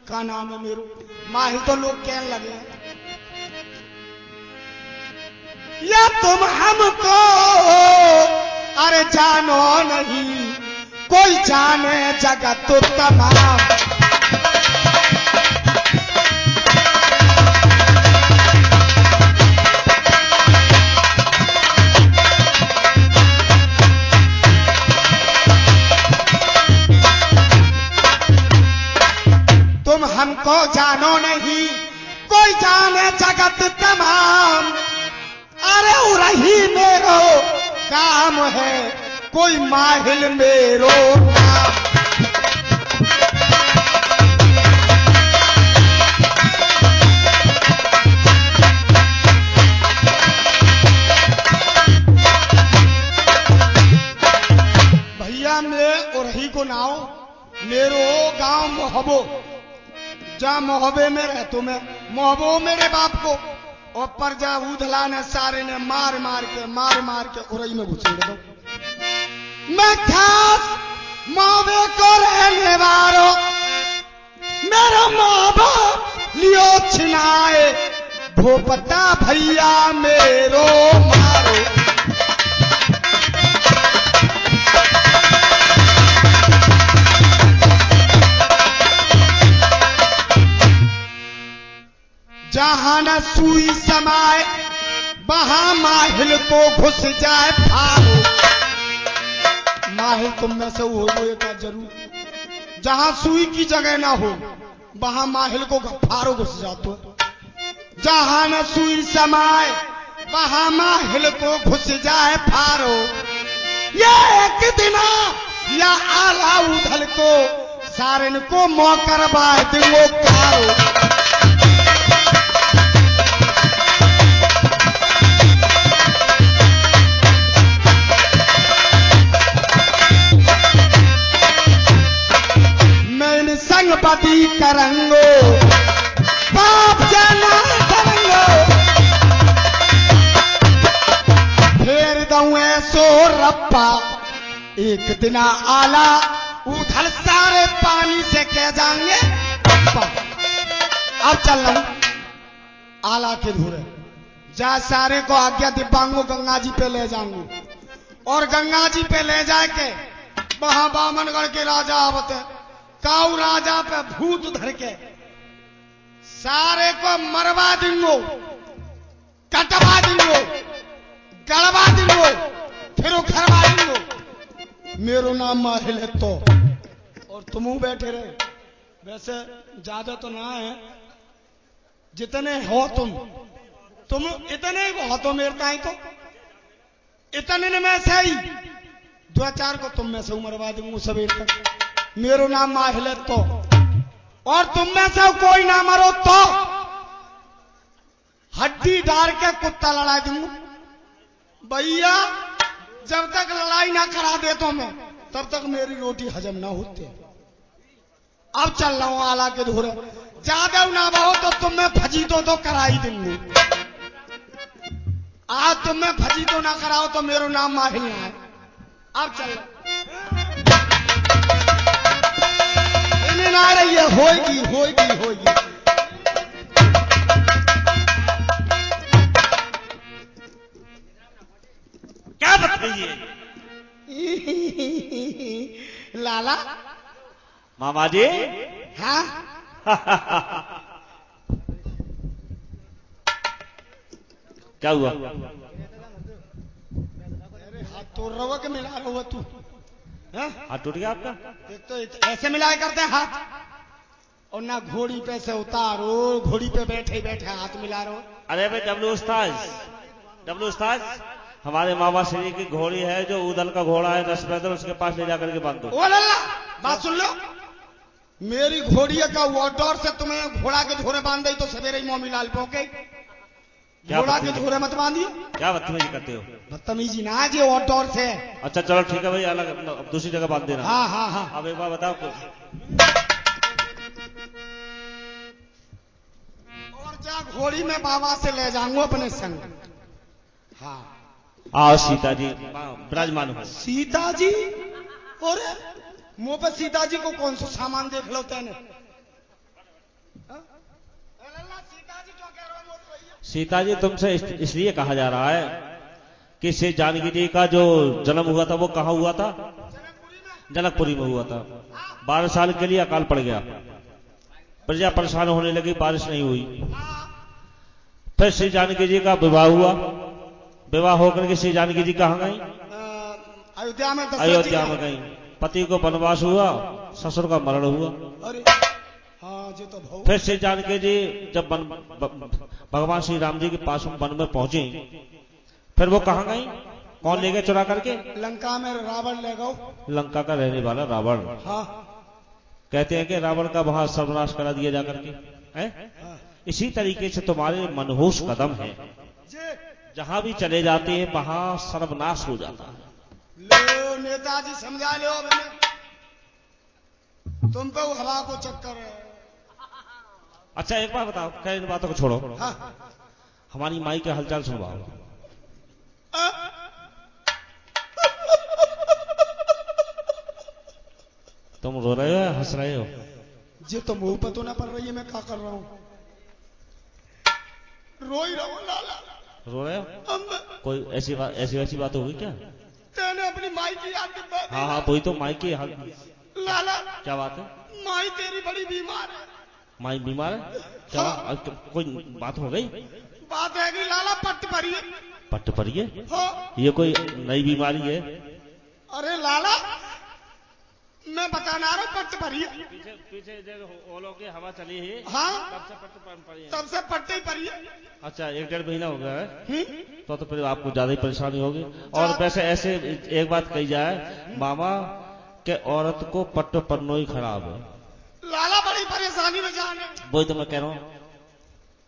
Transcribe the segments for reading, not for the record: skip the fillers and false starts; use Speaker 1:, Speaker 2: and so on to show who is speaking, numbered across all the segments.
Speaker 1: का नाम है मेरो माहिल तो लोग कहने लगे हैं या तुम हमको अरे जानो नहीं कोई जाने जगत तो तमाम। तुम हमको जानो नहीं कोई जाने जगत तमाम। अरे रही मेरो काम है कोई माहिल मेरो नाम। भैया मैं उरही को नाव मेरो गांव मोहबो जा मोहबे में रहतो मैं मोहबो मेरे बाप को और पर जा उधला ने सारे ने मार मार के उरई में घुसेड़ दो। मैं खास मोहबे को रहने वालो मेरा माँ बाप लियो छिनाए भोपता भैया मेरो मारो। जहां न सुई समाए वहां माहिल को घुस जाए फारो। माहिल तुम में से हो का जरूर जहां सुई की जगह ना हो वहां माहिल को फारो घुस जातो। जहां न सुई समाए वहां माहिल को घुस जाए फारो। ये एक दिन या आला उधल को सारन को मौकर बाय दिंगो कारो। संगपति करंगो बाप जाना करंगो फेर दऊँ सो रप्पा। एक दिन आला उधल सारे पानी से कह जाएंगे रप्पा। अब चल रहा हूं आला के धुरे जा सारे को आज्ञा दिव्यांगो गंगा जी पे ले जाऊंगी और गंगा जी पे ले जाके वहां बामनगढ़ के राजा आवते काऊ राजा पे भूत धर के सारे को मरवा देंगो कटवा देंगो गड़वा देंगो फिर उखड़वा देंगो। मेरो नाम माहिल है तो और तुम बैठे रहे वैसे ज्यादा तो ना है जितने हो तुम इतने हो तो मेरे ताई तो इतने में से ही दो चार को तुम में से मरवा दूंगा सवेर तक। मेरो नाम माहिल है तो और तुम में से कोई ना मरो तो हड्डी डाल के कुत्ता लड़ा दूंगा। भैया जब तक लड़ाई ना करा दे तो मैं तब तक मेरी रोटी हजम ना होती। अब चल रहा हूं आला के धोरे ज्यादा ना बहो तो तुम में फजी तो कराई दूंगी। आज तुम में फजी तो ना कराओ तो मेरो नाम माहिल ना है। अब चल ना रही है होगी
Speaker 2: क्या बताइए
Speaker 1: लाला
Speaker 2: मामा जी।
Speaker 1: हाँ
Speaker 2: क्या हुआ?
Speaker 1: अरे हाथ तो रवा के मिला रहा तू
Speaker 2: हाथ टूट गया आपका?
Speaker 1: एक तो ऐसे मिलाया करते हैं हाथ और ना घोड़ी पे से उतारो घोड़ी पे बैठे बैठे हाथ मिला रहो।
Speaker 2: अरे भाई डब्लू उस्ताद हमारे मामा श्री की घोड़ी है जो उदल का घोड़ा है 10 पैदल उसके पास ले जाकर के बांध दो।
Speaker 1: ओ लल्ला बात सुन लो मेरी घोड़ी का वॉटर से तुम्हें घोड़ा के धोरे बांध दी तो सवेरे ही मोमी लाल पहुंचे। घोड़ा के धोरे मत बांधिए।
Speaker 2: क्या बदतमीजी करते हो?
Speaker 1: बदतमीजी ना जी वॉटर से।
Speaker 2: अच्छा चलो ठीक है भाई अलग दूसरी जगह बांध देना।
Speaker 1: हाँ
Speaker 2: अब एक बार बताओ
Speaker 1: और जा घोड़ी में बाबा से ले जाऊंगा अपने संग। हाँ
Speaker 2: आओ सीता जी विराजमान हो।
Speaker 1: सीता जी और मुंह पे सीता जी को कौन सा सामान देख लो तेने?
Speaker 2: सीता जी तुमसे इसलिए कहा जा रहा है कि श्री जानकी जी का जो जन्म हुआ था वो कहाँ हुआ था? जनकपुरी में हुआ था। 12 साल के लिए अकाल पड़ गया, प्रजा परेशान होने लगी, बारिश नहीं हुई। फिर श्री जानकी जी का विवाह हुआ। विवाह होकर के श्री जानकी जी कहाँ गई?
Speaker 1: अयोध्या में।
Speaker 2: अयोध्या में गई। पति को वनवास हुआ, ससुर का मरण हुआ।
Speaker 1: अरे हाँ जी, तो भाऊ।
Speaker 2: फिर श्री जानकी जी जब भगवान श्री राम जी के पास वन में पहुंची, फिर वो कहाँ गई? कौन ले गए चुरा करके?
Speaker 1: लंका में रावण ले गो।
Speaker 2: लंका का रहने वाला रावण।
Speaker 1: हाँ।
Speaker 2: कहते हैं कि रावण का वहां सर्वनाश करा दिया जाकर के है?
Speaker 1: हाँ।
Speaker 2: इसी तरीके से तुम्हारे मनहूस कदम है, जहां भी चले जाते हैं वहां सर्वनाश हो जाता है।
Speaker 1: लो नेताजी समझा लो, तुम पे हवा को चक्कर है।
Speaker 2: अच्छा एक बात बताओ, क्या इन बातों को छोड़ो।
Speaker 1: हाँ।
Speaker 2: हमारी माई के हलचल सुनवाओ। तुम रो रहे हो या हंस रहे हो?
Speaker 1: जी तो मुंह पर तो ना पड़ रही है, मैं क्या कर रहा हूं? रो ही रहा हूं लाला।
Speaker 2: रो रहे हो? कोई ऐसी वैसी बात होगी क्या?
Speaker 1: तेने अपनी माई की याद दिला दी।
Speaker 2: हाँ हाँ, वही तो माई की
Speaker 1: लाला।
Speaker 2: क्या बात है?
Speaker 1: माई तेरी बड़ी बीमार है।
Speaker 2: माई बीमार है? क्या
Speaker 1: हाँ।
Speaker 2: कोई बात हो गई?
Speaker 1: बात है कि लाला पट्ट पड़ी है।
Speaker 2: पट्ट पड़ी है?
Speaker 1: हाँ।
Speaker 2: ये कोई नई बीमारी है?
Speaker 1: अरे लाला मैं बताना रहा हूँ, पट्ट पड़ी है।
Speaker 2: पीछे ओलों की हवा चली है।
Speaker 1: हाँ।
Speaker 2: तब से पट्ट पड़ी है।
Speaker 1: तब से पट्टे ही पड़ी है।
Speaker 2: अच्छा 1-1.5 महीना हो गया है? तो फिर आपको ज्यादा ही परेशानी होगी। और वैसे ऐसे एक बात कही जाए मामा के औरत को पट्ट पन्नो ही खराब है।
Speaker 1: लाला बड़ी परेशानी में जाने।
Speaker 2: वही तो मैं कह रहा हूँ,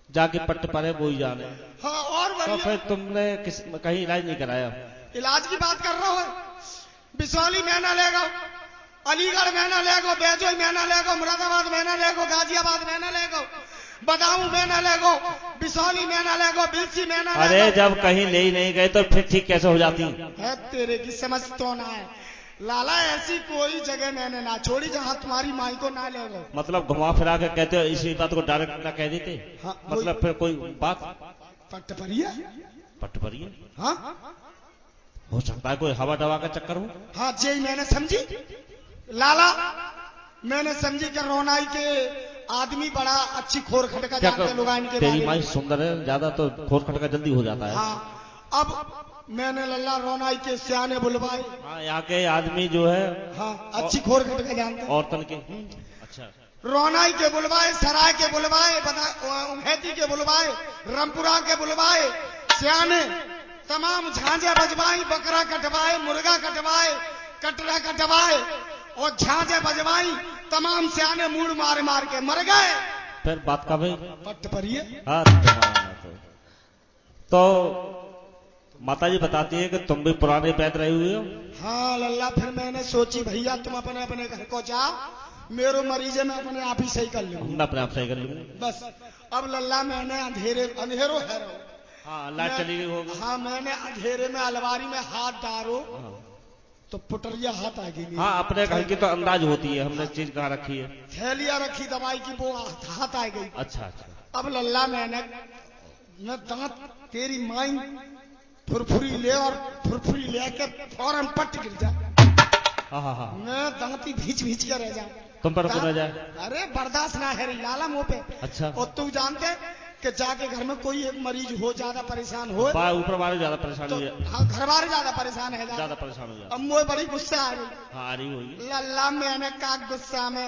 Speaker 2: जाके पट्ट पड़े वो ही जाने।
Speaker 1: हाँ। और
Speaker 2: तो फिर तुमने कहीं इलाज नहीं कराया?
Speaker 1: इलाज की बात कर रहा हूँ। बिसौली महीना लेगा, अलीगढ़ महीना लेगो, बेजोई महीना लेगो, मुरादाबाद महीना लेगो, गाजियाबाद महीना लेगो, बदाऊं महीना लेगो, बिसौली महीना लेगो, बिलसी महीना लेगो।
Speaker 2: अरे जब कहीं ले ही नहीं गए तो फिर ठीक कैसे हो जाती
Speaker 1: है? तेरे की समझ तो ना है लाला, ऐसी कोई जगह मैंने ना छोड़ी जहाँ तुम्हारी माई को ना ले गो।
Speaker 2: मतलब घुमा फिरा के कहते हो, इसी बात को डायरेक्ट ना कह देते?
Speaker 1: हाँ,
Speaker 2: मतलब फिर कोई बात
Speaker 1: पट्ट पड़ी है।
Speaker 2: पट्ट पड़ी है?
Speaker 1: हाँ।
Speaker 2: हो सकता है कोई हवा दवा का चक्कर हो।
Speaker 1: हाँ जी मैंने समझी लाला, मैंने समझी कि रोनाई के आदमी बड़ा अच्छी खोर खटका जानते लोग इनके।
Speaker 2: तेरी माई सुंदर है ज्यादा, तो खोर खटका जल्दी हो जाता है।
Speaker 1: हाँ। अब मैंने लल्ला रोनाई के सियाने बुलवाए।
Speaker 2: हाँ, यहाँ के आदमी जो है
Speaker 1: हाँ अच्छी खोर खटका जानते।
Speaker 2: औरतन के। अच्छा।
Speaker 1: रोनाई के बुलवाए, सराय के बुलवाए, उमैती के बुलवाए, रामपुरा के बुलवाए, सियाने तमाम झांझे बजवाई, बकरा कटवाए, मुर्गा कटवाए, कटरा कटवाए और झांझे बजवाई। तमाम सियाने मूड मार मार के मर गए।
Speaker 2: फिर बात का भाई
Speaker 1: पट्ट पड़िए।
Speaker 2: हाँ, तो माता जी बताती है कि तुम भी पुराने पैद रहे हुए हो।
Speaker 1: हाँ लल्ला, फिर मैंने सोची भैया तुम अपने अपने घर को जाओ, मेरो मरीजे मैं अपने आप ही सही कर लूँ।
Speaker 2: मैं अपने आप सही कर लूंगा
Speaker 1: बस। अब लल्ला मैंने अंधेरो है।
Speaker 2: हाँ लाइट चली गई होगी।
Speaker 1: हाँ मैंने अंधेरे में अलमारी में हाथ डालो तो पुटरिया हाथ आ गई।
Speaker 2: हाँ अपने घर की तो अंदाज होती है, हमने चीज कहाँ रखी है।
Speaker 1: थैलियां रखी दवाई की, वो हाथ आ गई।
Speaker 2: अच्छा अच्छा।
Speaker 1: अब लल्ला मैं दांत तेरी माई फुरफुरी ले और फुरफुरी लेके फौरन पट गिर जा।
Speaker 2: हाँ हाँ हाँ।
Speaker 1: मैं दांती भींच भींच के रह जाऊं।
Speaker 2: तुम पर रह जाए?
Speaker 1: अरे बर्दाश्त ना है लाला मुंह पे।
Speaker 2: अच्छा।
Speaker 1: और तू जानते कि जाके घर में कोई एक मरीज हो ज्यादा परेशान हो,
Speaker 2: ऊपर वाले ज्यादा परेशानी
Speaker 1: तो
Speaker 2: है।
Speaker 1: हाँ घर वाले ज्यादा परेशान है,
Speaker 2: ज्यादा परेशान हो जाता।
Speaker 1: अब मुझे बड़ी गुस्सा आ गई।
Speaker 2: हाँ आ रही होगी।
Speaker 1: लल्ला मैंने कहा गुस्सा में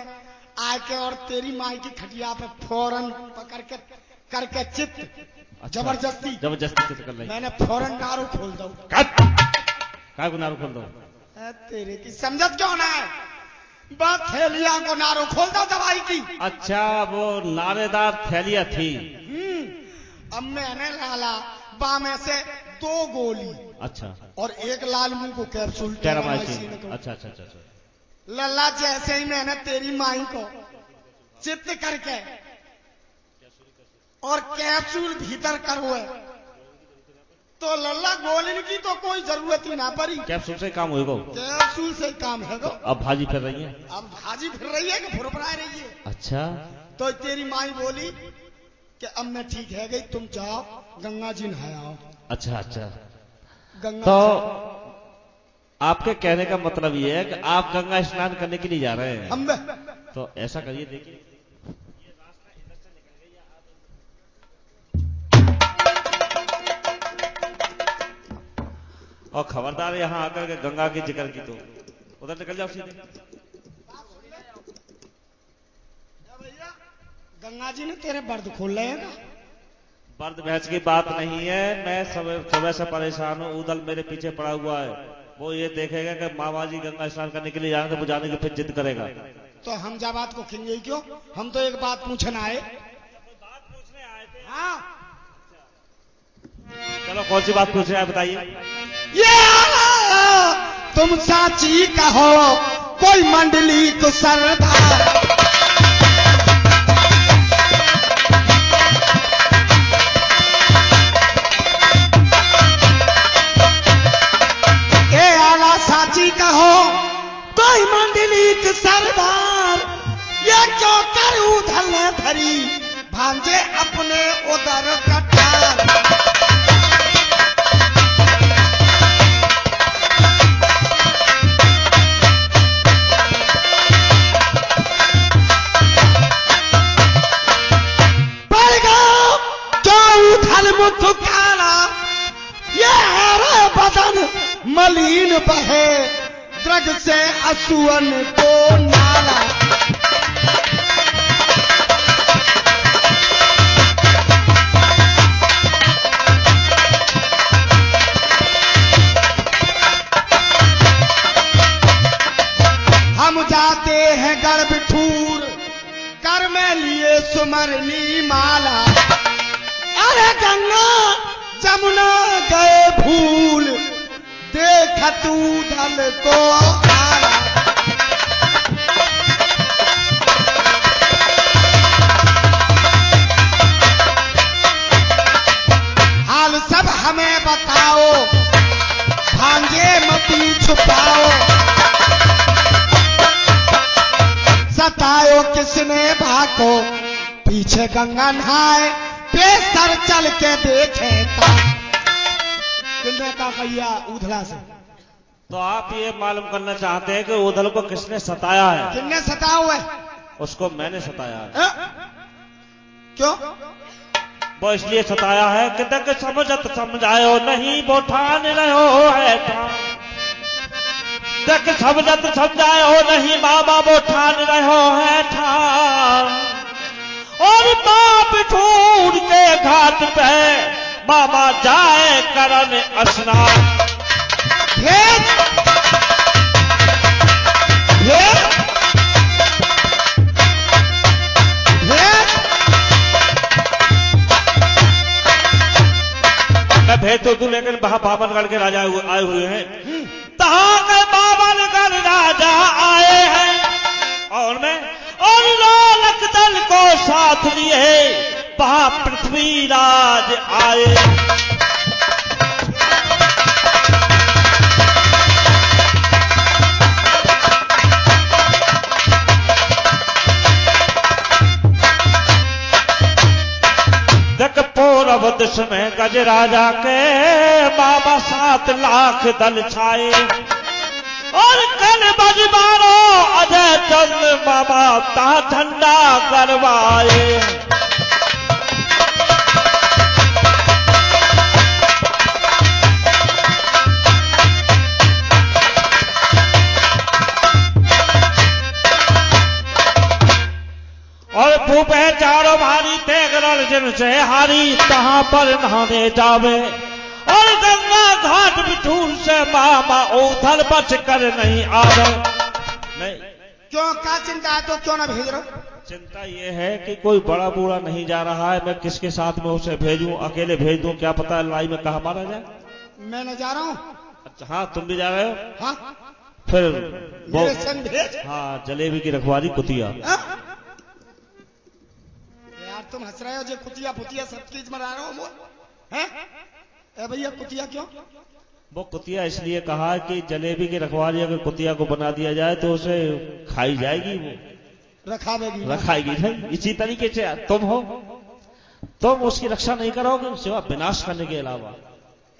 Speaker 1: आके और तेरी माई की खटिया पे फौरन पकड़ के करके चित। अच्छा। जबरदस्ती चित कर ली। मैंने फौरन नारू खोल दो।
Speaker 2: क्या को नारू खोल दो?
Speaker 1: तेरे की समझत क्यों ना है? बात थैलिया को नारू खोल दो दवाई की।
Speaker 2: अच्छा वो नारेदार थैलिया थी।
Speaker 1: अब मैंने लाला बामे से 2 गोली।
Speaker 2: अच्छा।
Speaker 1: और एक लाल मुंह को कैप्सूल।
Speaker 2: अच्छा अच्छा अच्छा।
Speaker 1: लल्ला जैसे ही मैंने तेरी माई को चित्त करके और कैप्सूल भीतर करो तो लल्ला गोलिन की तो कोई जरूरत ही ना पड़ी।
Speaker 2: कैप्सूल से काम होगा।
Speaker 1: कैप्सूल से काम है।
Speaker 2: अब भाजी फिर रही है? अब
Speaker 1: भाजी फिर रही है कि फुरफुरा रही है।
Speaker 2: अच्छा।
Speaker 1: तो तेरी माई बोली कि अब मैं ठीक है गई, तुम जाओ गंगा जी नहाओ।
Speaker 2: अच्छा अच्छा,
Speaker 1: गंगा
Speaker 2: तो आपके कहने का मतलब ये है कि आप गंगा स्नान करने के लिए जा रहे हैं।
Speaker 1: हम
Speaker 2: तो ऐसा करिए, देखिए और खबरदार यहाँ आकर के गंगा की जिक्र की तो उधर निकल जाओ सीधे।
Speaker 1: भैया गंगा जी ने तेरे बर्द खोल रहे हैं।
Speaker 2: बर्द भैंस की बात नहीं है, मैं सुबह से परेशान हूँ। उदल मेरे पीछे पड़ा हुआ है, वो ये देखेगा कि मामा जी गंगा स्नान करने के लिए जाने तो वो जाने की फिर जिद करेगा।
Speaker 1: तो हम जा बात को खिंगे क्यों? हम तो एक बात पूछने आए।
Speaker 2: बात पूछने आए थे?
Speaker 1: हाँ
Speaker 2: चलो कौन सी बात पूछ रहे हैं बताइए।
Speaker 1: ये तुम साची कहो कोई मंडली को सरदार, ए आला साची कहो कोई मंडली को सरदार, ये क्यों कर उधर न धरी भांजे अपने उधर कटार। मुथुकारा ये हरे बदन मलिन बहे, द्रग से असुअन को नाला। हम जाते हैं गढ़ बिठूर कर में लिए सुमरनी माला, अरे गंगा जमुना गए भूल देख तू धल को आला। हाल सब हमें बताओ भांगे मती छुपाओ, सतायो किसने भाको पीछे गंगा नहाए बेसर चल के देखे का भैया उधला से।
Speaker 2: तो आप ये मालूम करना चाहते हैं कि उधल को किसने सताया है?
Speaker 1: किसने सताया हुआ है?
Speaker 2: उसको मैंने सताया है।
Speaker 1: क्यों?
Speaker 2: वो इसलिए सताया है कि तक समझत समझायो नहीं वो ठान रहो है तक समझत समझायो नहीं बाबा वो ठान रहो है ठान, और बाप ठूर के घाट पे बाबा जाए करन स्नान। मैं भेज तो तू, लेकिन बाबनगढ़ के राजा आए हुए हैं, तहां के बाबनगढ़ राजा आए हैं, और मैं और लालक दल को साथ लिए वहां पृथ्वीराज आए। देख पूर्व दिश में गज राजा के बाबा 7 लाख दल छाए, और कल बजबारो अजय चंद्र बाबा ता झंडा करवाए। और भूपे चारों भारी तेगरल जिनसे हारी तहां पर नहाने जावे, और गंगा घाट बिठूर से मामा उधल बच कर नहीं आवे। नहीं
Speaker 1: क्यों, क्या चिंता है? तो क्यों ना भेज रहा?
Speaker 2: चिंता ये है कि कोई बड़ा बूढ़ा नहीं जा रहा है, मैं किसके साथ में उसे भेजूं? अकेले भेज दूं, क्या पता लड़ाई में कहा मारा जाए।
Speaker 1: मैं न जा रहा हूँ।
Speaker 2: अच्छा हाँ, तुम भी जा रहे हो?
Speaker 1: हाँ
Speaker 2: फिर
Speaker 1: मेरे संग भेज।
Speaker 2: हाँ, जलेबी की रखवाली कुतिया।
Speaker 1: यार तुम हंस रहे हो, जो कुतिया पुतिया सब चीज मरा रहा हो हैं? ए भैया कुतिया क्यों?
Speaker 2: वो कुतिया इसलिए कहा कि जलेबी की रखवाली अगर कुतिया को बना दिया जाए तो उसे खाई जाएगी, वो
Speaker 1: रखावेगी
Speaker 2: रखाएगी नहीं। इसी तरीके से तुम हो, तुम उसकी रक्षा नहीं करोगे सिवा विनाश करने के अलावा।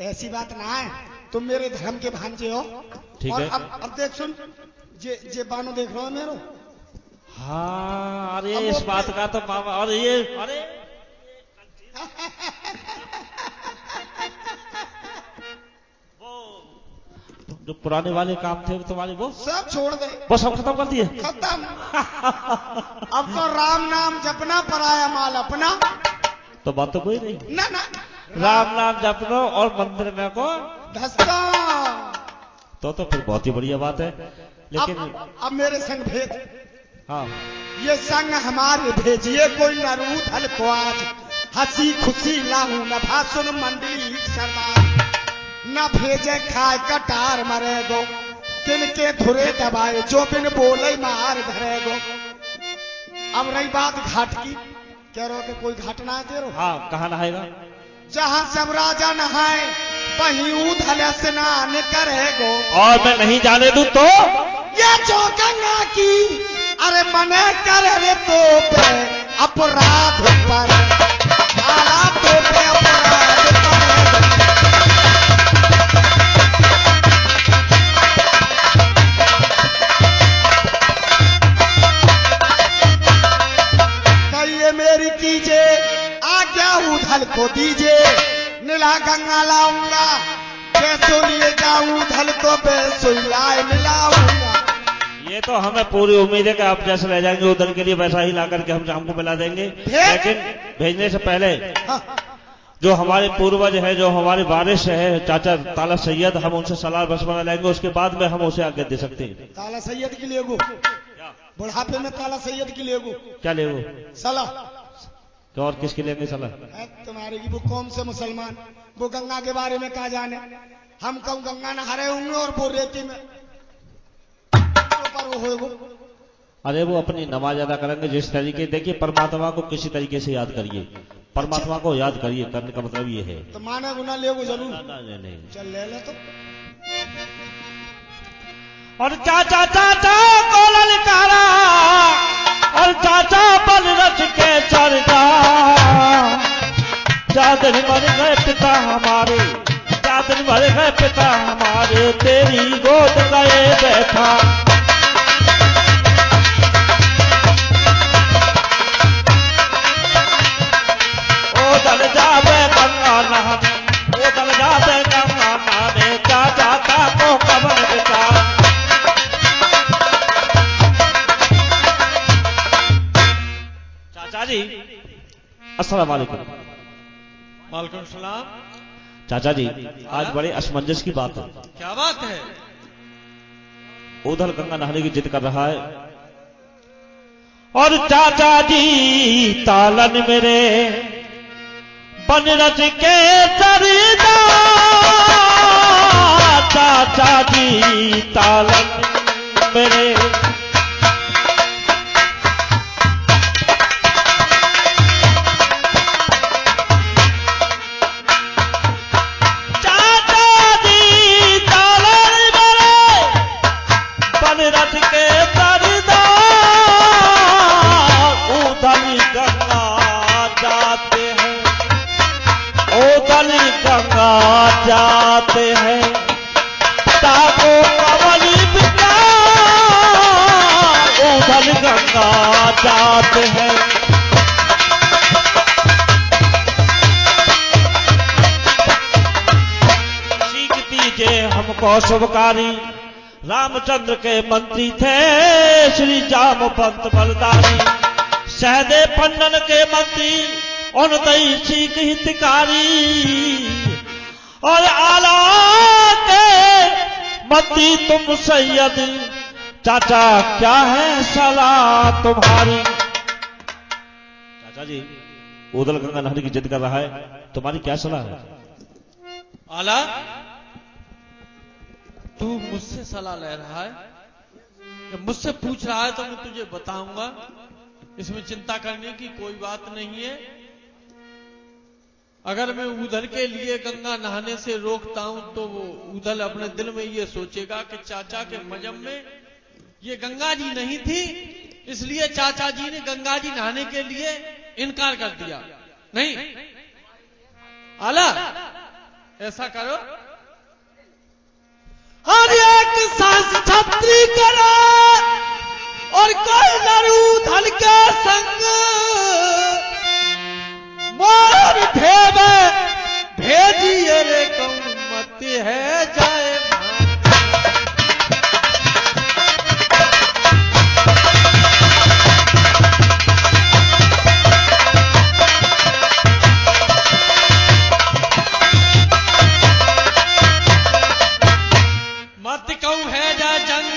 Speaker 1: ऐसी बात ना है, तुम मेरे धर्म के भांजे हो।
Speaker 2: ठीक
Speaker 1: और
Speaker 2: है।
Speaker 1: अब देख सुन, जे बानो देख रहा हो मेरो।
Speaker 2: हाँ, अरे
Speaker 1: अब
Speaker 2: इस
Speaker 1: वो
Speaker 2: बात का तो बाबा, और ये अरे वो जो पुराने वाले काम थे वो तुम्हारे वो
Speaker 1: सब छोड़ दे,
Speaker 2: सब खत्म कर दिए।
Speaker 1: खत्म। अब तो राम नाम जपना, पराया माल अपना।
Speaker 2: तो बात तो कोई नहीं।
Speaker 1: ना ना,
Speaker 2: राम नाम जपनो और मंदिर में को
Speaker 1: धसका।
Speaker 2: तो फिर बहुत ही बढ़िया बात है। लेकिन
Speaker 1: अब मेरे संग भेज,
Speaker 2: हाँ,
Speaker 1: ये संग हमारे भेजिए, कोई न रूधल को आज हंसी खुशी लाहू न भाषुन मंडली सरदार, न भेजे खाए कटार मरेगो, किनके धुरे दबाए जो बिन बोले मार धरेगो। अब रही बात घाट की, कह रहे हो कि कोई घाट ना है तेरो?
Speaker 2: हाँ, कहाँ नहाएगा?
Speaker 1: जहाँ सब राजा नहाए वहीं ऊधल स्नान करेगो।
Speaker 2: और मैं नहीं जाने दूं तो
Speaker 1: ये जो गंगा की अरे मने करे रे तो पे अपराध पर आला तो पे अपराध पर। कहिए मेरी कीजिए आज्ञा उधल को दीजिए, नीला गंगा लाऊंगा, जैसो लिए जाऊं उधल को बेसुलाए मिलाऊंगा।
Speaker 2: ये तो हमें पूरी उम्मीद है कि आप जैसे रह जाएंगे उधर के लिए वैसा ही ला करके हम हमको मिला देंगे। लेकिन भेजने से पहले जो हमारे पूर्वज है, जो हमारे वारिस है चाचा ताला सैयद, हम उनसे सलाह मशवरा लेंगे, उसके बाद में हम उसे आगे दे सकते हैं।
Speaker 1: ताला सैयद की लेगो, बुढ़ापे में ताला सैयद की लेगो।
Speaker 2: क्या ले वो
Speaker 1: सलाह
Speaker 2: तो और किसके लेंगे सलाह?
Speaker 1: तुम्हारे की वो कौन से मुसलमान, वो गंगा के बारे में क्या जाने। हम कहूँ गंगा नहारे होंगे और वो रेती में पर होएगो।
Speaker 2: अरे वो अपनी नमाज अदा करेंगे जिस तरीके। देखिए, परमात्मा को किसी तरीके से याद करिए, परमात्मा को याद करिए, करने का मतलब ये है।
Speaker 1: तो माने गुना लेगो जरूर।
Speaker 2: नहीं,
Speaker 1: चल ले ले तो।
Speaker 2: और चाचा चाचा को ललकारा, और चाचा बल रच के चढ़ता, चादर मर गए पिता हमारे, चादर मर गए पिता हमारे, तेरी गोद गए बैठा। ओ दल जावे गंगा नहाने, ओ दल जावे गंगा नहाने, चाचा को कबर बिता। चाचा जी अस्सलाम वालेकुम।
Speaker 3: वालेकुम सलाम।
Speaker 2: चाचा जी, आज बड़े असमंजस की बात है।
Speaker 3: क्या बात है?
Speaker 2: उधर गंगा नहाने की जिद कर रहा है, और चाचा जी तालन मेरे बन रच के चरिदा, चाचा जी तालन मेरे जाते हैं, ताको कवली बिता उधर गंगा जाते हैं। सीख दीजिए हमको शुभकारी, रामचंद्र के मंत्री थे श्री जाम पंत बलदारी, सहदे पन्नन के मंत्री उनतई सीख हितकारी, और आला के मंत्री तुम सैयद, चाचा क्या है सलाह तुम्हारी? चाचा जी उधर गंगा नहाने की जिद कर रहा है, तुम्हारी क्या सलाह है?
Speaker 3: आला, तू मुझसे सलाह ले रहा है, मुझसे पूछ रहा है तो मैं तुझे बताऊंगा, इसमें चिंता करने की कोई बात नहीं है। अगर मैं उधर के लिए गंगा नहाने से रोकता हूं तो वो उधर अपने दिल में ये सोचेगा कि चाचा के मजहब में ये गंगा जी नहीं थी, इसलिए चाचा जी ने गंगा जी नहाने के लिए इनकार कर दिया। नहीं आला, ऐसा करो, हर एक सांस छत्री करो और कोई लड़ू धल के संग मोर भेवे भेजिए रे कौन मत है जाए मत कहूं है जा जंग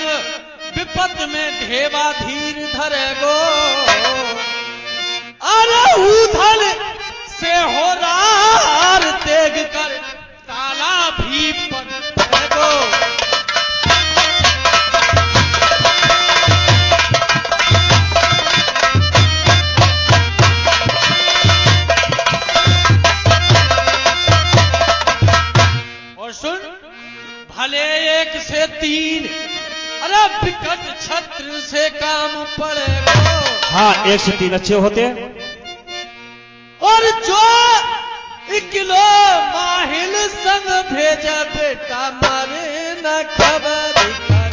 Speaker 3: विपद में ढेवा धीर धरे गो, अरे उधल से हो रार तेग कर ताला भी पड़े गो। और सुन, भले एक से तीन, अरे विकट छत्र से काम पड़ेगा।
Speaker 2: हाँ, 1 से 3 अच्छे होते हैं।
Speaker 3: और जो इकलो माहिल संग भेजा बेटा मारे न खबर करे।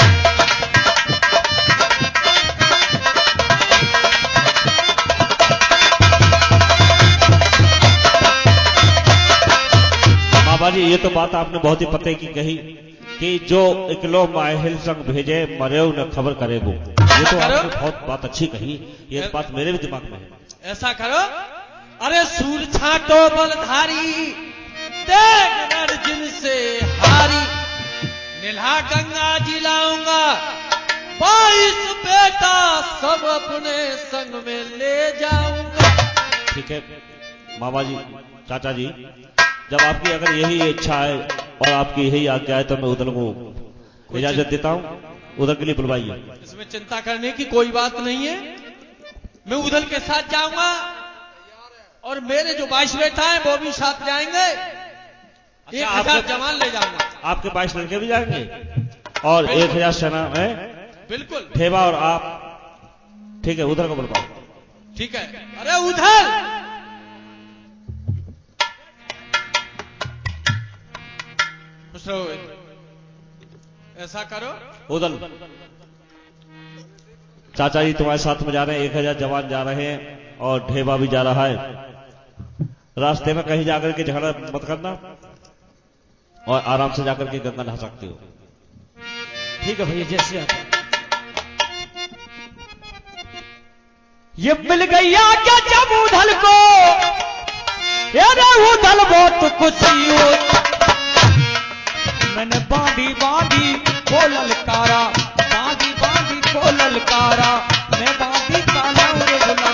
Speaker 2: बाबा जी, ये तो बात आपने बहुत ही पते की कही कि जो इकलो माहिल संग भेजे मरेव न खबर करेगो। ये तो आपने बहुत बात अच्छी कही, ये बात मेरे भी दिमाग में है।
Speaker 3: ऐसा करो, अरे सूर छाटो बलधारी देख अर्जुन से हारी, नीला गंगा जी लाऊंगा 22 बेटा सब अपने संग में ले जाऊंगा।
Speaker 2: ठीक है मामा जी, चाचा जी, जब आपकी अगर यही इच्छा है और आपकी यही आज्ञा है तो मैं उधर को इजाजत देता हूं, उधर के लिए बुलवाइए।
Speaker 3: इसमें चिंता करने की कोई बात नहीं है, मैं उधर के साथ जाऊंगा और मेरे जो 22 बेटा हैं वो भी साथ जाएंगे। 1000 जवान ले जाऊंगा।
Speaker 2: आपके 22 लड़के भी जाएंगे और 1000 सेना है।
Speaker 3: बिल्कुल
Speaker 2: ठेवा और आप, ठीक है, उधर को बुलवाओ।
Speaker 3: ठीक है, अरे उधर खुश रहो। ऐसा करो,
Speaker 2: उधर चाचा जी तुम्हारे साथ में जा रहे हैं, 1000 जवान जा रहे हैं और ढेबा भी जा रहा है। रास्ते में कहीं जाकर के झगड़ा मत करना और आराम से जाकर के गंगा नहा सकते हो।
Speaker 4: ठीक है भैया, जैसे आप। ये मिल गया क्या जब उधल को, अरे उधल बहुत खुशी हो, मैंने बांधी बांधी को ललकारा, बांधी बांधी को ललकारा, मैं बांधी काला उरे बुला।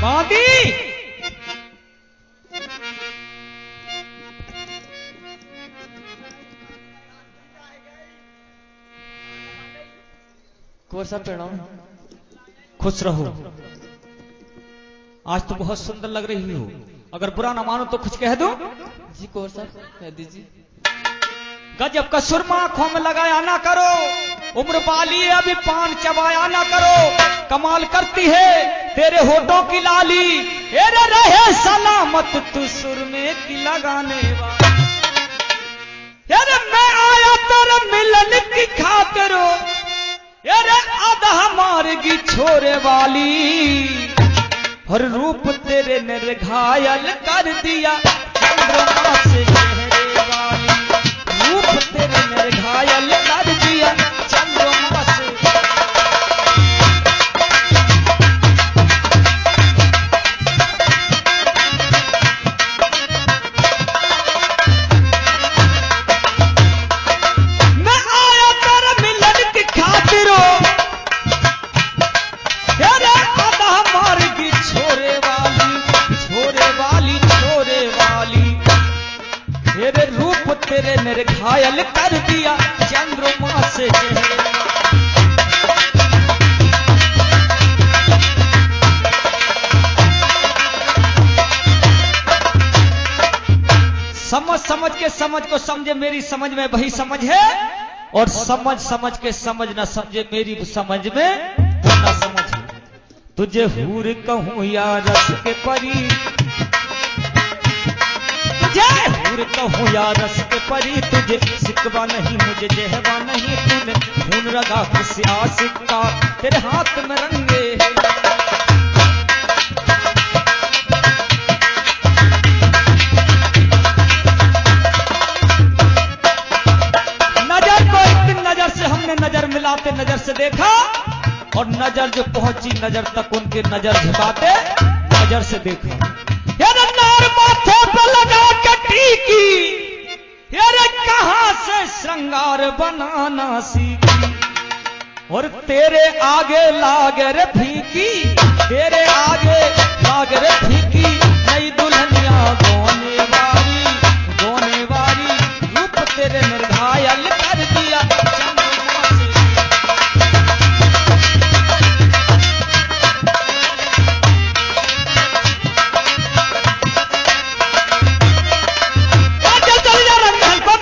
Speaker 4: बांधी को सब प्रणाम। खुश रहो, आज तो बहुत सुंदर लग रही हो, अगर बुरा ना मानो तो कुछ कह दो।
Speaker 5: जी कौर साहब कह दीजिए।
Speaker 4: गजब का सुरमा आंखों में लगाया ना करो, उम्र वाली है अभी पान चबाया ना करो, कमाल करती है तेरे होठों की लाली, अरे रहे सलामत तू सुरमे की लगाने वाली। अरे मैं आया तेरे मिलन की खातिर, अरे आधा मारगी छोरे वाली, हर रूप तेरे ने घायल कर दिया चंद्रमा से चेहरे वाली, रूप तेरे ने घायल कर दिया चंद्रमा से। मैं आया तेरे मिलन की खातिर, अरे आधा मारगी छोरे वाली, छोरे वाली, छोरे वाली, तेरे रूप तेरे ने घायल कर दिया चंद्रमा से चेहरे। समझ समझ के समझ को समझे, मेरी समझ में वही समझ है और समझ समझ के समझ ना समझे मेरी समझ में ना समझ। तुझे हूर कहूँ या रस के परी, तुझे हूर कहूँ या रस के परी, तुझे सिकवा नहीं मुझे जहवा नहीं, तूने खून रगा किसी आशिक का तेरे हाथ में रंगे। नजर को एक दिन नजर से हमने नजर मिलाते नजर से देखा, और नजर जो पहुंची नजर तक उनके नजर झुकाते नजर से देखा। यार नार माथे पे लगा के टीकी, यार कहां से श्रृंगार बनाना सीखी, और तेरे आगे लागे रे फीकी, तेरे आगे लागे रे फीकी, नई दुल्हनिया गोने वाली रूप तेरे निर्घायल कर दिया चंद्रमा से।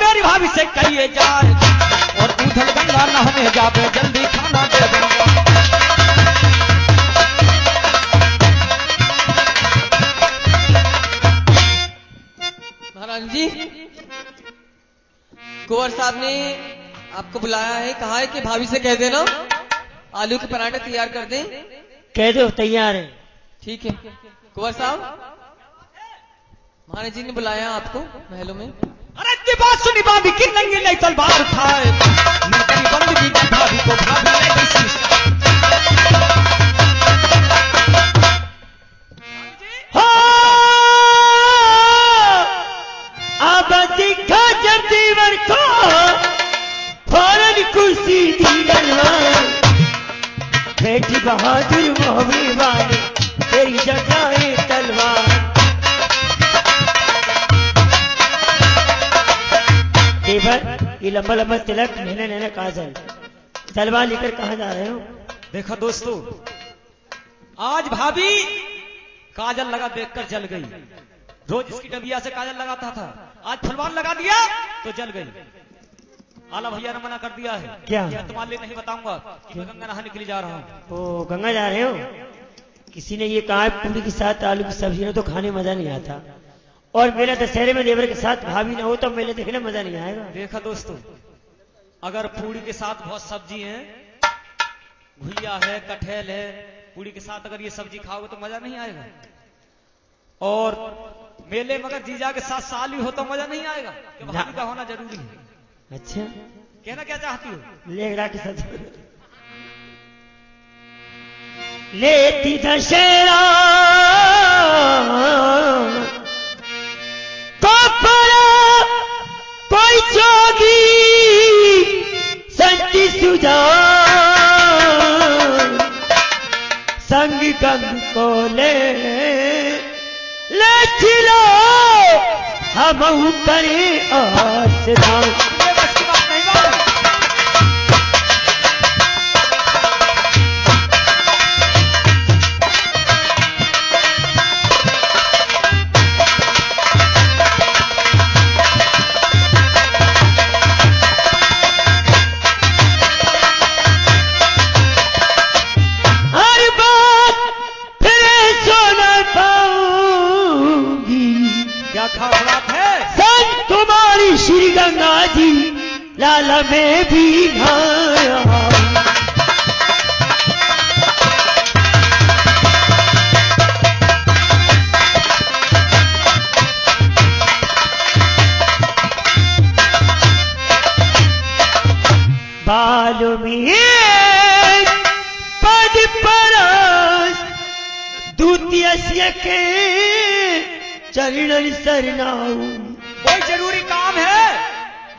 Speaker 4: मेरी भाभी से कहिए जाए, और उधल गंगा नहाने जावे, जल्दी खाना दे दूंगा।
Speaker 5: महाराज जी, कुंवर साहब ने आपको बुलाया है, कहा है कि भाभी से कह देना आलू के पराठे तैयार कर दें।
Speaker 6: कह दो तैयार है।
Speaker 5: ठीक है कुंवर साहब, महाराज जी ने बुलाया आपको महलों में।
Speaker 4: अरे इतनी बात सुनी भाभी की नंगी नहीं तलवार उठाए, मेरी बंदगी की भाभी को भाभी ने किसी।
Speaker 6: अब दिखा जब दीवर को फौरन कुर्सी दी गलवान, बेटी बहादुर मोहब्बी वाली तेरी जगाए तलवार। ये लंबा लंबा तिलक नैना नैना काजल, तलवार लेकर कहां जा रहे हो?
Speaker 4: देखो दोस्तों, आज भाभी काजल लगा देखकर जल गई। रोज इसकी डबिया से काजल लगाता था, आज फलवार लगा दिया तो जल गई। आला भैया ने मना कर दिया है।
Speaker 6: क्या?
Speaker 4: मैं तुम्हारे लिए नहीं बताऊंगा कि मैं गंगा नहाने के लिए जा रहा हूँ।
Speaker 6: ओ गंगा जा रहे हो? किसी ने ये कहा पूरी के साथ आलू की सब्जी ने तो खाने मजा नहीं आता, और मेरा दशहरे में देवर के साथ भाभी ना हो तो मेले देखने मजा नहीं आएगा।
Speaker 4: देखा दोस्तों, अगर पूरी के साथ बहुत सब्जी है, घुइया है, कटहल है, पूरी के साथ अगर ये सब्जी खाओगे तो मजा नहीं आएगा। और मेले में अगर जीजा के साथ साली हो तो मजा नहीं आएगा, कि भाभी का होना जरूरी है।
Speaker 6: अच्छा,
Speaker 4: कहना क्या चाहती हो?
Speaker 6: लेगरा के साथ लेती दशहरा कोई जोगी संति सुजा, संग गंग को ले चिलो हम करें आसरा।
Speaker 4: ये बस की बात नहीं बात।
Speaker 6: हर बात फिर सुना पाऊंगी,
Speaker 4: क्या खास बात है?
Speaker 6: संग तुम्हारी श्री गंगा जी लाला में भी नहाया। बालों में पद परस द्वितीय के चरणन सरनाऊ।
Speaker 4: कोई जरूरी काम है?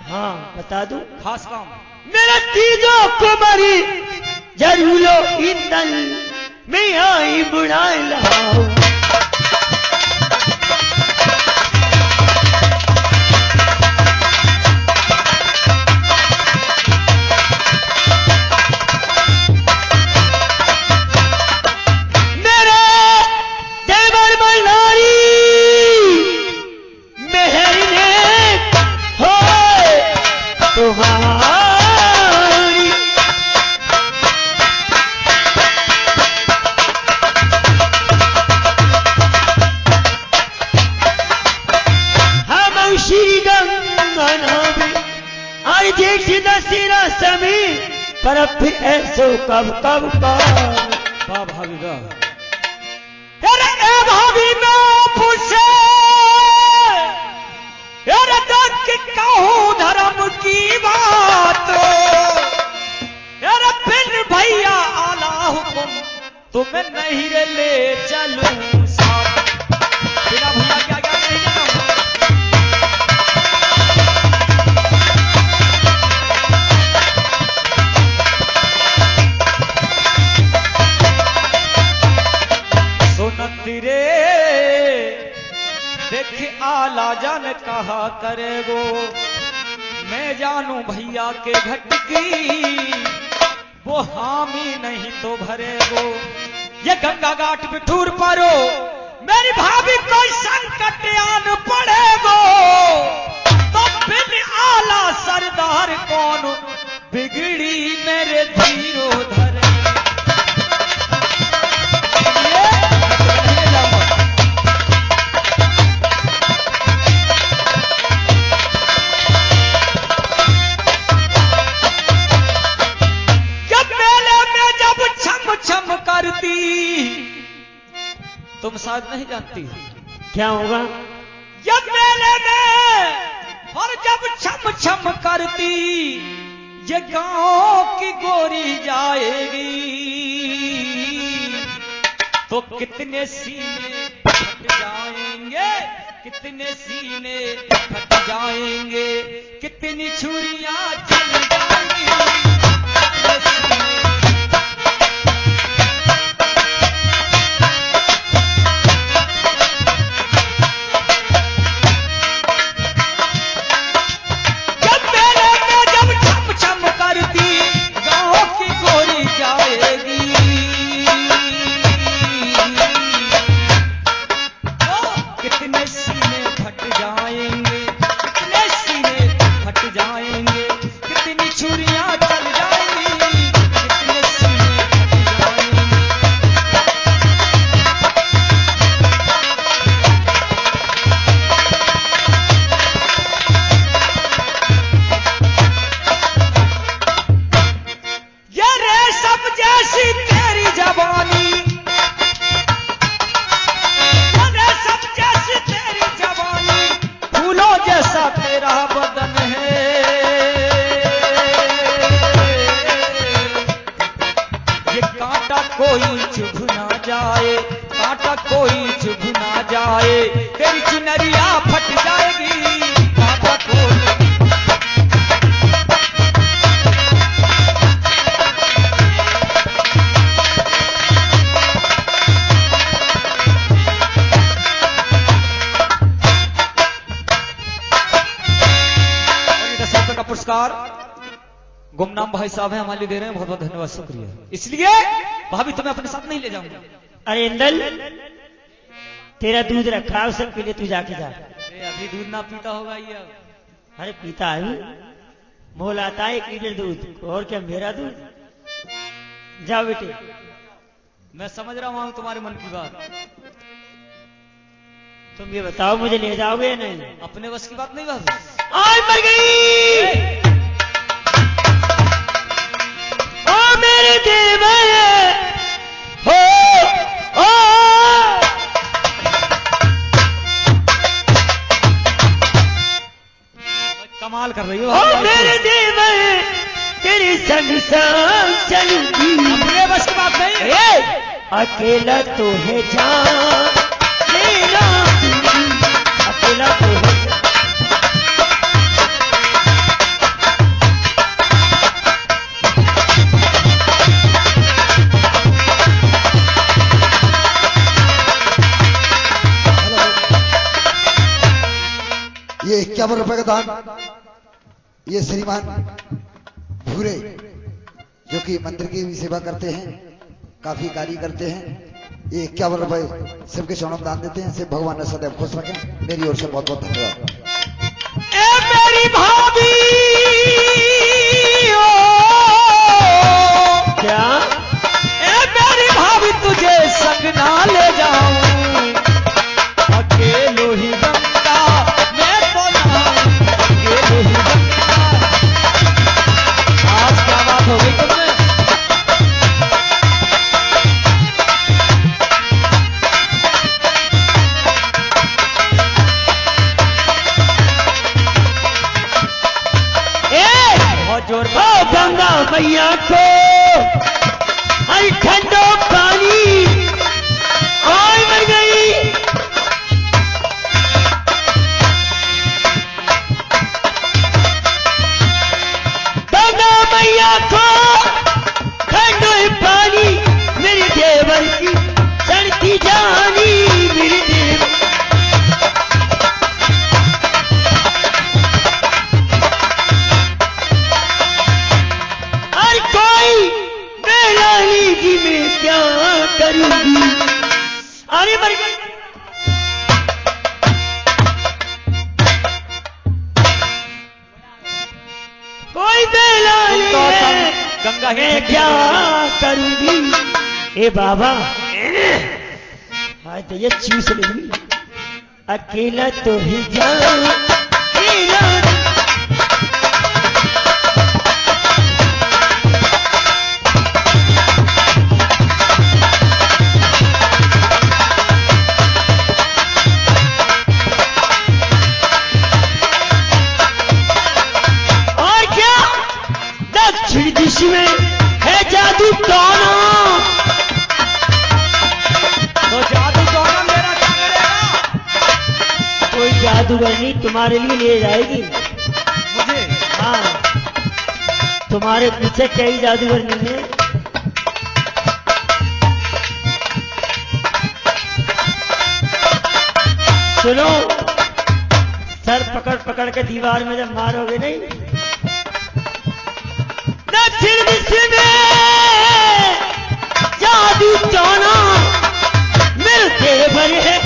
Speaker 6: हाँ बता दूं,
Speaker 4: खास काम।
Speaker 6: मेरा तीजो कुमारी जरूलो इंदल में आई बुढ़ा लाओ। तुम्हारा श्री गंगा नावे आई जेठ दशरा समी पर फिर ऐसो कब कब
Speaker 2: वाह भाभी वाह।
Speaker 4: अरे ए भाभी मैं पूछे अरे देख कहूँ धर्म की बात अरे फिर भैया आला हुकुम तुम्हें नहीं रे ले चलूं साथ बिना भैया क्या क्या नहीं जाऊं। सुनत रे देख आला जान कहा करेगो मैं जानू भैया के घट की वो हामी नहीं तो भरेगो ये गंगा घाट बिठूर परो मेरी भाभी कोई संकट आन पड़ेगो तो फिर आला सरदार कौन बिगड़ी मेरे धीरो धरे। छम करती तुम शायद नहीं जानती
Speaker 6: क्या होगा?
Speaker 4: जब मेले में और जब छम छम करती ये गांव की गोरी जाएगी तो कितने सीने फट जाएंगे, कितने सीने फट जाएंगे, कितनी छुरियां चल जाएंगी। गुमनाम भाई साहब हैं हमारे लिए दे रहे हैं, बहुत बहुत धन्यवाद शुक्रिया। इसलिए भाभी तुम्हें अपने साथ नहीं ले जाऊंगा।
Speaker 6: अरे इंदल तेरा दूध रखा है उसे पी ले, तू जाके जा।
Speaker 3: अरे अभी दूध ना पीता होगा ये अब।
Speaker 6: अरे पीता है, मोल आता है 1 लीटर दूध और क्या मेरा दूध। जाओ बेटे।
Speaker 3: मैं समझ रहा हूं तुम्हारे मन की बात।
Speaker 6: तुम ये बताओ मुझे ले जाओगे या नहीं?
Speaker 3: अपने बस की बात नहीं भाभी।
Speaker 6: आज मर गई मेरे दिल में हो ओ
Speaker 3: कमाल कर रही हो
Speaker 6: मेरे दिल में तेरी संग संग चलूंगी।
Speaker 3: अपने बस की बात नहीं।
Speaker 6: अकेला तो है जान मेरा, अकेला तो है।
Speaker 7: ये 51 रुपए का दान ये श्रीमान भूरे जो कि मंदिर की भी सेवा करते हैं, काफी कार्य करते हैं, ये 51 रुपए सबके चरणों में दान देते हैं। सिर्फ भगवान ने सदैव खुश रखें। मेरी ओर से बहुत बहुत धन्यवाद।
Speaker 4: मेरी भाभी
Speaker 6: क्या
Speaker 4: मेरी भाभी तुझे संग ना ले जाऊं, अकेलो ही गंगा मैं तो ना
Speaker 6: मैया को हर ठंडो पानी और मर गई। गंगा मैया को ठंडो पानी मेरे देवर की चढ़ती जानी मेरे देवर। और कोई मेरा लीगी मैं क्या करूंगी। अरे मर गई। कोई बेला
Speaker 4: गंगा ही
Speaker 6: मैं क्या करूंगी। ए बाबा आज तो ये चूस लेगी। अकेला तो ही जाऊं अकेला। और क्या दक्षिण दिशा में है जादू टोना।
Speaker 4: तो जादू टोना मेरा क्या करेगा?
Speaker 6: कोई जादूगरनी तुम्हारे लिए ले जाएगी।
Speaker 4: मुझे
Speaker 6: हाँ तुम्हारे पीछे कई जादूगरनी है। सुनो सर पकड़ पकड़ के दीवार में जब मारोगे नहीं। दक्षिण दिशा में जादू टोना मिलते बने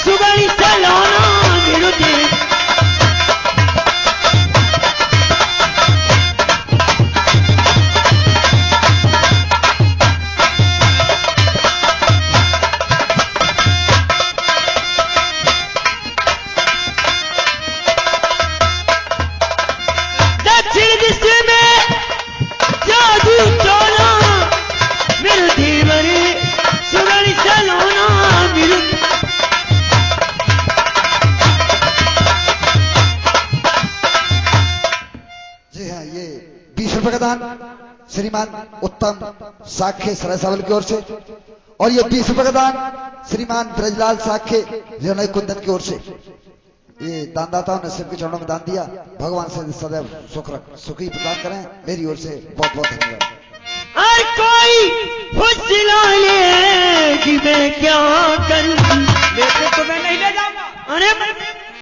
Speaker 6: सुगड़ी सलाना मिलते। दक्षिण दिशा में जादू टोना मिलती बने सुगड़ी सलाना मिलते।
Speaker 7: जी हाँ, ये 20 रुपए का दान श्रीमान उत्तम साखे सरायसावल की ओर से, और ये 20 रुपए का दान श्रीमान ब्रजलाल साखे जनय कुंदन की ओर से। ये दानदाताओं ने सबके चरणों में दान दिया। भगवान से सदैव सुखी प्रदान करें। मेरी ओर से बहुत बहुत धन्यवाद।
Speaker 6: और कोई फुसला ले कि मैं क्या करूंगी।
Speaker 4: लेकिन तो मैं नहीं ले जाऊंगा।
Speaker 6: अरे